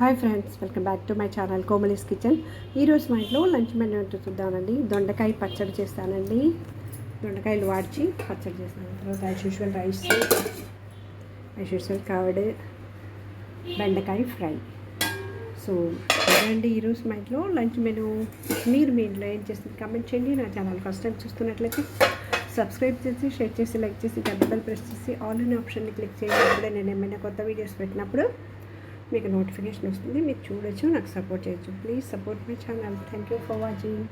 Hi friends, welcome back to my channel Komali's kitchen. ఈరోజు మా ఇంట్లో లంచ్ మెనూ ఏంటో చూద్దామండి. దొండకాయ పచ్చడి చేస్తానండి. దొండకాయలు వాడ్చి పచ్చడి చేస్తాను. తర్వాత as usual rice, as usual curd, బెండకాయ ఫ్రై. సో అదండి ఈరోజు మా ఇంట్లో లంచ్ మెనూ. మీరు మీ ఇంట్లో ఏం చేస్తుంది కామెంట్ చేయండి. నా ఛానల్ ఫస్ట్ టైం చూస్తున్నట్లయితే సబ్స్క్రైబ్ చేసి, షేర్ చేసి, లైక్ చేసి, బెల్ ప్రెస్ చేసి ఆల్ అనే ఆప్షన్ని క్లిక్ చేసినప్పుడే నేను ఏమైనా కొత్త వీడియోస్ పెట్టినప్పుడు మీకు నోటిఫికేషన్ వస్తుంది. మీరు చూడొచ్చు, నాకు సపోర్ట్ చేయొచ్చు. Please support my channel. Thank you for watching.